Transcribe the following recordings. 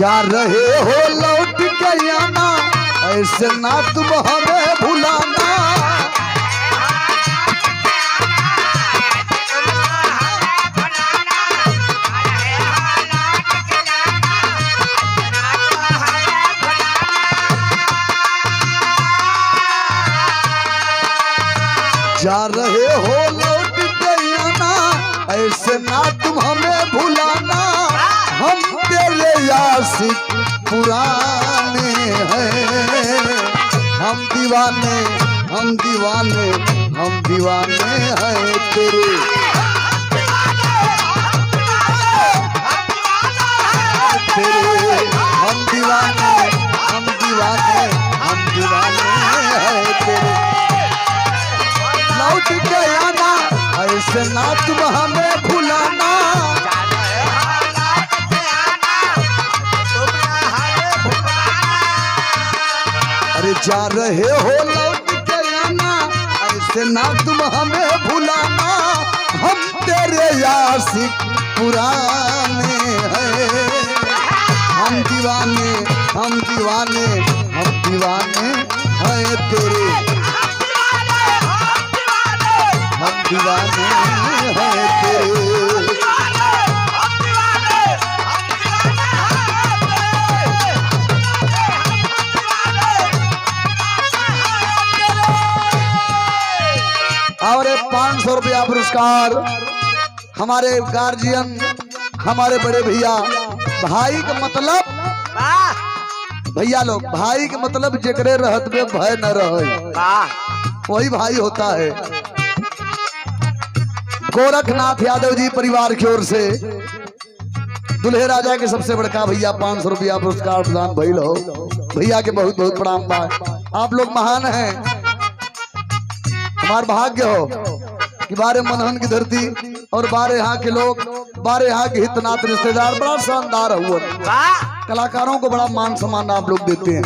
जा रहे हो लौट के आना, ऐसे ना तुम हमें भुलाना। जा रहे हो लौट के आना, ऐसे ना तुम हमें भुलाना। हम तेरे आशिक पुराने हैं, हम दीवाने हम दीवाने हम दीवाने हैं तेरे। तेरे हम दीवाने हम दीवाने हम दीवाने हैं तेरे। लौट के आना, ऐसे ना तुम हमें भुलाना। अरे जा रहे हो लौट के आना, ऐसे ना तुम हमें भुलाना। हम तेरे आशिक पुराने हैं, हम दीवाने हम दीवाने हम दीवाने हैं तेरे। हम दीवाने हैं तेरे। और 500 रुपया पुरस्कार हमारे गार्जियन, हमारे बड़े भैया। भाई का मतलब भैया लोग, भाई के मतलब जेकरे रहत में भय न रहे, वही भाई होता है। गोरखनाथ यादव जी परिवार की ओर से दुल्हे राजा के सबसे बड़का भैया 500 रुपया पुरस्कार प्रदान भइल हो। भैया के बहुत बहुत प्रणाम बा। आप लोग महान हैं, हमार भाग्य हो कि बारे मनहन की धरती और बारे यहाँ के लोग, बारे यहाँ के हितनात रिश्तेदार बड़ा शानदार हुआ। कलाकारों को बड़ा मान सम्मान आप लोग देते हैं।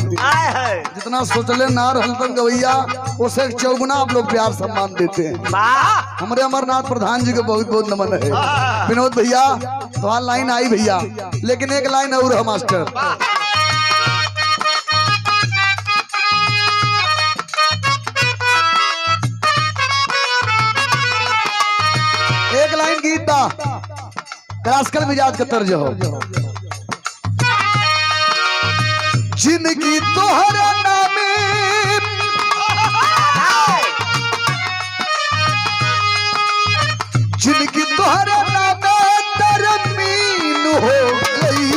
जितना सोचले ना रहन गवैया, उसे चौगुना आप लोग प्यार सम्मान देते हैं। हमारे अमरनाथ प्रधान जी को बहुत बहुत नमन है। विनोद भैया तो लाइन आई भैया, लेकिन एक लाइन और है मास्टर। एक लाइन गीत था, क्लासिकल मिजाज का तर्ज हो। जिनकी तोहरा नामे जिनकी तोहरा नामे तरमीन हो गई।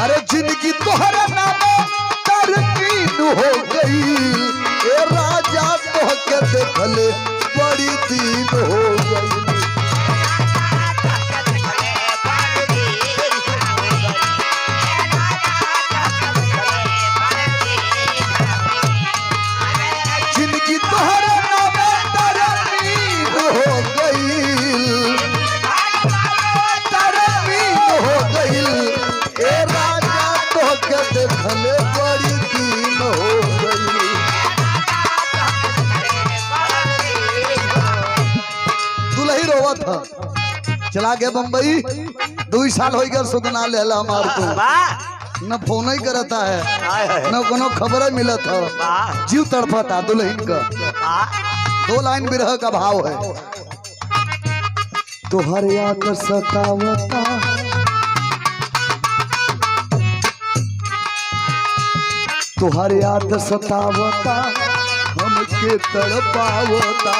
अरे जिनकी तोहरा नामे तरमीन हो गई। ए राजा तो के देखले बड़ी दिन हो गई। जिनकी तोहरा नामे तरमीन हो गई, तरमीन हो गई। ए राजा तो के देखले बड़ी दिन हो गई। दुल्ही रोवा था, चला गया बम्बई। 2 साल हो गया, सुगना लेला हमार को न फोन ही करता है, न कोनो खबर मिलत है। जीव तड़पता दुल्हन का। 2 लाइन बिरह का भाव है। तोहर याद सतावता, तोहर याद सतावता, हमके तड़पावता।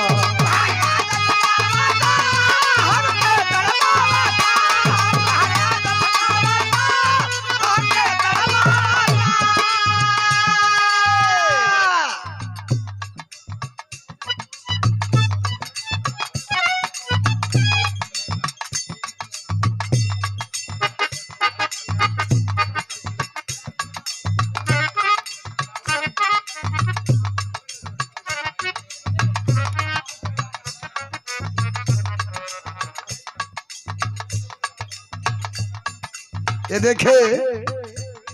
ये देखे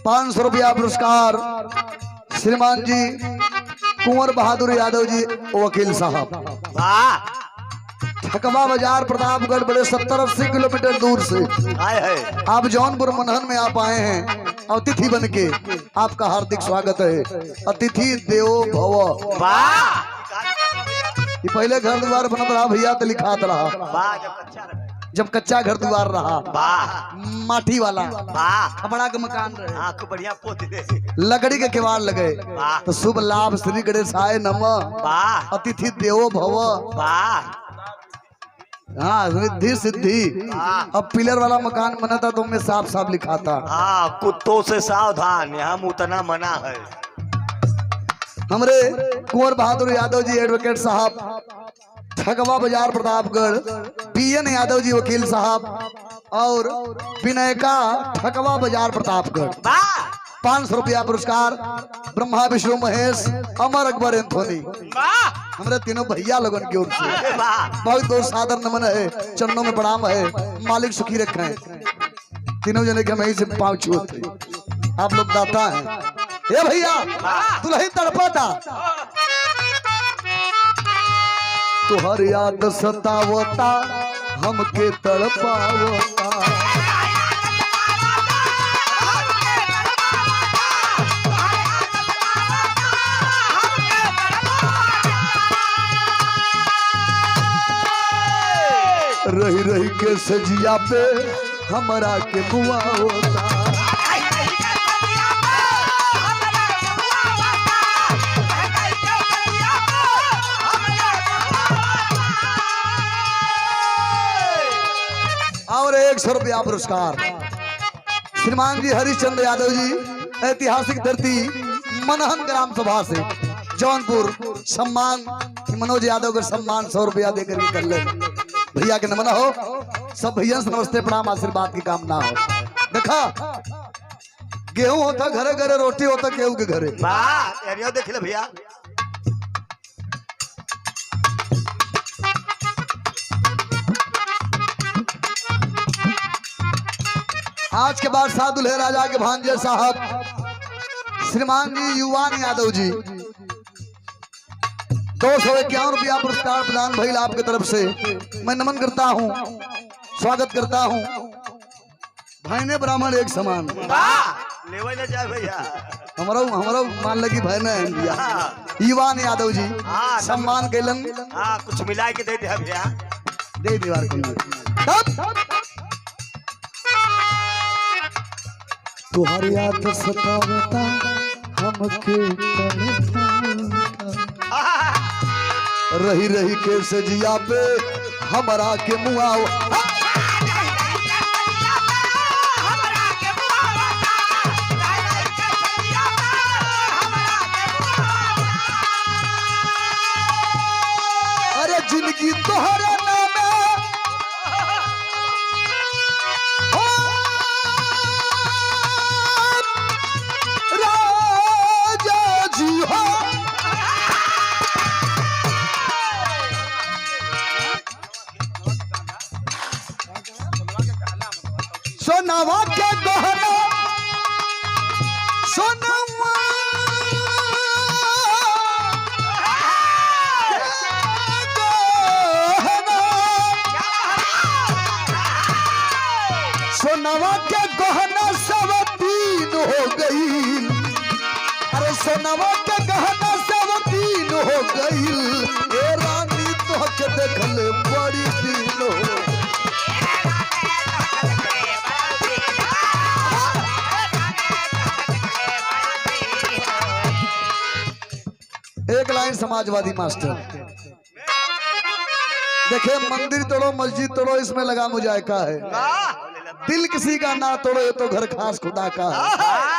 500 रुपया पुरस्कार श्रीमान जी कुंवर बहादुर यादव जी वकील साहब। ठकवा बाजार प्रतापगढ़ बड़े 70-80 किलोमीटर दूर से आप जौनपुर मनहन में आप आए हैं। अतिथि बन के आपका हार्दिक स्वागत है। अतिथि देवो भव। ये पहले घर द्वार बनत रहा भैया तो लिखात रहा जब कच्चा घर द्वार रहा माटी वाला बड़ा का मकान रहे बढ़िया लकड़ी के किवाड़ लगे तो शुभ लाभ श्री गणेश आय नमः अतिथि देवो भव। हाँ रिद्धि सिद्धि। अब पिलर वाला मकान बना था तो मैं साफ साफ लिखा था कुत्तों से सावधान यहाँ मुतना मना है। हमरे कुंवर बहादुर यादव जी एडवोकेट साहब ठगवा बाजार प्रतापगढ़, पीएन यादव जी वकील साहब और विनयका ठगवा बाजार प्रतापगढ़। 500 रुपया पुरस्कार ब्रह्मा विष्णु महेश अमर अकबर एंथोनी। हमारे तीनों भैया लोगन की ओर से बहुत बहुत सादर नमन है, चरणों में प्रणाम है। मालिक सुखी रखे तीनों जने के मैं से पाँव छूते आप लोग दाता है। ये भैया दुल्हन तड़पाता तुहर याद सतावता हमके तड़पावता। रही रही के सजिया पे हमरा के बुआ होता। और 100 रुपया पुरस्कार श्रीमान जी हरिश्चंद्र यादव जी ऐतिहासिक धरती मनहन ग्राम सभा से जौनपुर सम्मान मनोज यादव को सम्मान 100 रुपया देकर के कर ले। भैया के नमन हो, सब भैया से नमस्ते प्रणाम आशीर्वाद की कामना हो। देखा गेहूं होता घरे घरे, रोटी होता गेहूं के घरे। देख ले भैया आज के बाद साथ दुल्हे राजा के भांजे साहब श्रीमान जी युवान यादव जी 251 रुपया पुरस्कार प्रदान भइल आपके तरफ से। मैं नमन करता हूँ, स्वागत करता हूँ। भाईने ब्राह्मण एक समान हमारा मान लगी भाईने युवान यादव जी सम्मान कैलन कुछ मिला के दे दे भैया दे दीवार तुहरी याद सतावता हमके रही रही के सजिया पे हमरा के मुआव। अरे जिंदगी तोहरा नामे राजा जी हो। सोनावा के गहना सोनावा सोनावा के गहना सब तीन हो गई। अरे सोनावा के गहना सब तीन हो गई। ए रानी तो के देखल बड़ी दिन हो। एक लाइन समाजवादी मास्टर देखे मंदिर तोड़ो मस्जिद तोड़ो इसमें लगा मुजायका है। दिल किसी का ना तोड़ो ये तो घर खास खुदा का है।